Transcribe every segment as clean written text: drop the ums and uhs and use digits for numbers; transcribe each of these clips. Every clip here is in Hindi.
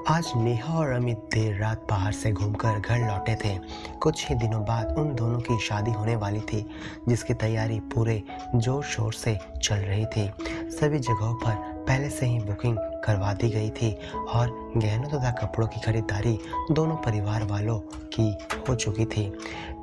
आज नेहा और अमित देर रात बाहर से घूमकर घर लौटे थे। कुछ ही दिनों बाद उन दोनों की शादी होने वाली थी, जिसकी तैयारी पूरे जोर शोर से चल रही थी। सभी जगहों पर पहले से ही बुकिंग करवा दी गई थी और गहनों तथा कपड़ों की खरीदारी दोनों परिवार वालों की हो चुकी थी।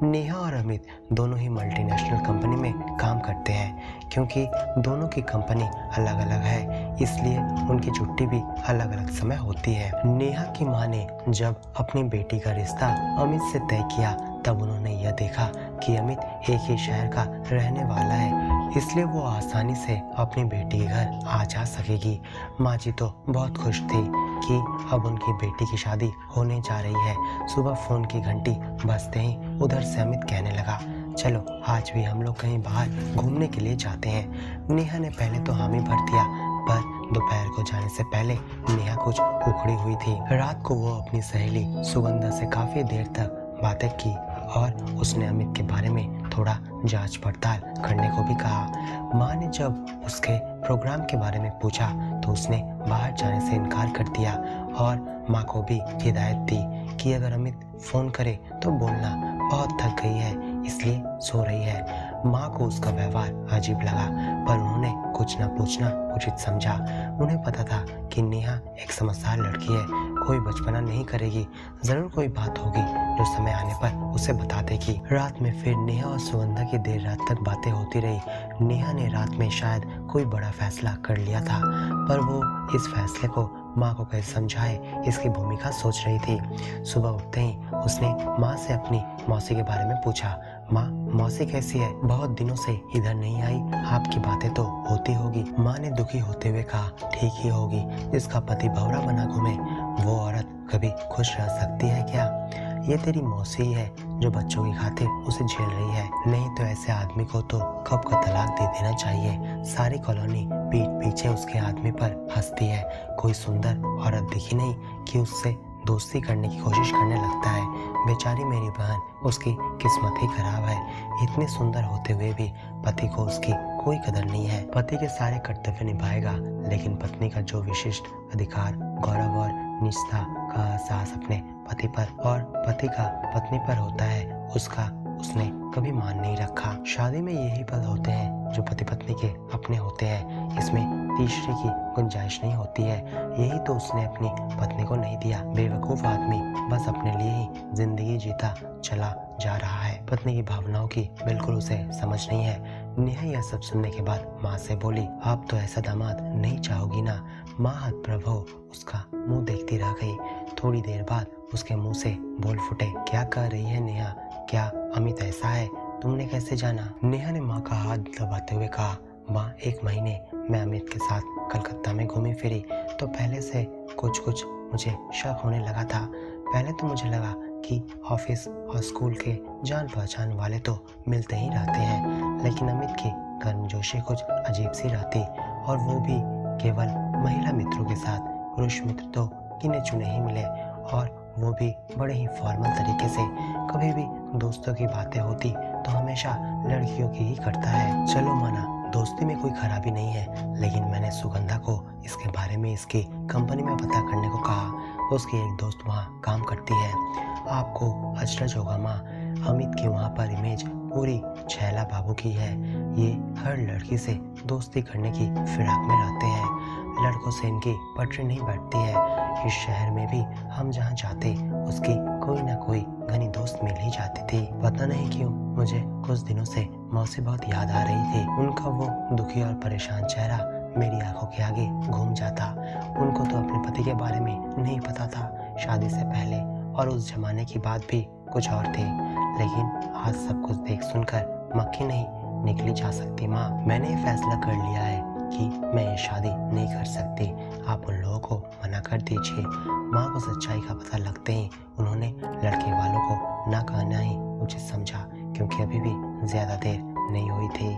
नेहा और अमित दोनों ही मल्टीनेशनल कंपनी में काम करते हैं। क्योंकि दोनों की कंपनी अलग अलग है, इसलिए उनकी छुट्टी भी अलग अलग समय होती है। नेहा की माँ ने जब अपनी बेटी का रिश्ता अमित से तय किया, तब उन्होंने यह देखा कि अमित एक ही शहर का रहने वाला है, इसलिए वो आसानी से अपनी बेटी के घर आ जा सकेगी। माँ जी तो बहुत खुश थी कि अब उनकी बेटी की शादी होने जा रही है। सुबह फोन की घंटी बजते ही उधर से अमित कहने लगा, चलो आज भी हम लोग कहीं बाहर घूमने के लिए जाते हैं। नेहा ने पहले तो हामी भर दिया, पर दोपहर को जाने से पहले नेहा कुछ उखड़ी हुई थी। रात को वो अपनी सहेली सुगंधा से काफी देर तक बातें की और उसने अमित के बारे में थोड़ा जांच पड़ताल करने को भी कहा। माँ ने जब उसके प्रोग्राम के बारे में पूछा तो उसने बाहर जाने से इनकार कर दिया और माँ को भी हिदायत दी कि अगर अमित फोन करे तो बोलना बहुत थक गई है, इसलिए सो रही है। माँ को उसका व्यवहार अजीब लगा, पर उन्होंने कुछ न पूछना उचित समझा। उन्हें पता था कि नेहा एक समझदार लड़की है, कोई बचपना नहीं करेगी, जरूर कोई बात होगी जो समय आने पर उसे बता देगी। रात में फिर नेहा और सुगंधा की देर रात तक बातें होती रही। नेहा ने रात में शायद कोई बड़ा फैसला कर लिया था, पर वो इस फैसले को माँ को कैसे समझाए इसकी भूमिका सोच रही थी। सुबह उठते ही उसने माँ से अपनी मौसी के बारे में पूछा। माँ, मौसी कैसी है? बहुत दिनों से इधर नहीं आई, आपकी बातें तो होती होगी। माँ ने दुखी होते हुए कहा, ठीक ही होगी, जिसका पति भंवरा बना घूमे वो औरत कभी खुश रह सकती है क्या? ये तेरी मौसी है जो बच्चों की खातिर उसे झेल रही है, नहीं तो ऐसे आदमी को तो कब का तलाक दे देना चाहिए। सारी कॉलोनी पीठ पीछे उसके आदमी पर हंसती है। कोई सुंदर औरत दिखी नहीं कि उससे दोस्ती करने की कोशिश करने लगता है। बेचारी मेरी बहन, उसकी किस्मत ही खराब है। इतने सुंदर होते हुए भी पति को उसकी कोई कदर नहीं है। पति के सारे कर्तव्य निभाएगा, लेकिन पत्नी का जो विशिष्ट अधिकार, गौरव और निजता का एहसास अपने पति पर और पति का पत्नी पर होता है, उसका उसने कभी मान नहीं रखा। शादी में यही पल होते हैं जो पति पत्नी के अपने होते हैं, इसमें तीसरे की गुंजाइश नहीं होती है। यही तो उसने अपनी पत्नी को नहीं दिया। बेवकूफ आदमी बस अपने लिए ही जिंदगी जीता चला जा रहा है, पत्नी की भावनाओं की बिल्कुल उसे समझ नहीं है। नेहा यह सब सुनने के बाद माँ से बोली, आप तो ऐसा दामाद नहीं चाहोगी ना? माँ हतप्रभ हो उसका मुंह देखती रह गई। थोड़ी देर बाद उसके मुंह से बोल फूटे, क्या कह रही है नेहा? क्या अमित ऐसा है? तुमने कैसे जाना? नेहा ने माँ का हाथ दबाते हुए कहा, माँ, 1 महीने मैं अमित के साथ कलकत्ता में घूमी फिरी तो पहले से कुछ मुझे शक होने लगा था। पहले तो मुझे लगा कि ऑफिस और स्कूल के जान पहचान वाले तो मिलते ही रहते हैं, लेकिन अमित की गर्मजोशी कुछ अजीब सी रहती, और वो भी केवल महिला मित्रों के साथ। पुरुष मित्र तो गिने चुने ही मिले, और वो भी बड़े ही फॉर्मल तरीके से। कभी भी दोस्तों की बातें होती तो हमेशा लड़कियों की ही करता है। चलो माना, दोस्ती में कोई खराबी नहीं है, लेकिन मैंने सुगंधा को इसके बारे में इसकी कंपनी में पता करने को कहा। उसकी एक दोस्त वहाँ काम करती है। आपको अचरज होगा माँ, अमित की वहाँ पर इमेज पूरी छैला बाबू की है। ये हर लड़की से दोस्ती करने की फिराक में रहते हैं। लड़कों से इनकी पटरी नहीं बैठती है। इस शहर में भी हम जहाँ जाते उसकी कोई ना कोई घनी दोस्त मिल ही जाती थी। पता नहीं क्यों मुझे कुछ दिनों से मौसी बहुत याद आ रही थी। उनका वो दुखी और परेशान चेहरा मेरी आंखों के आगे घूम जाता। उनको तो अपने पति के बारे में नहीं पता था, शादी से पहले और उस जमाने की बात भी कुछ और थी, लेकिन आज सब कुछ देख सुनकर मक्खी नहीं निकली जा सकती। माँ, मैंने ये फैसला कर लिया है कि मैं ये शादी नहीं कर सकती। आप उन लोगों को मना कर दीजिए। माँ को सच्चाई का पता लगते ही उन्होंने लड़के वालों को ना कहना ही उचित समझा, क्योंकि अभी भी ज्यादा देर नहीं हुई थी।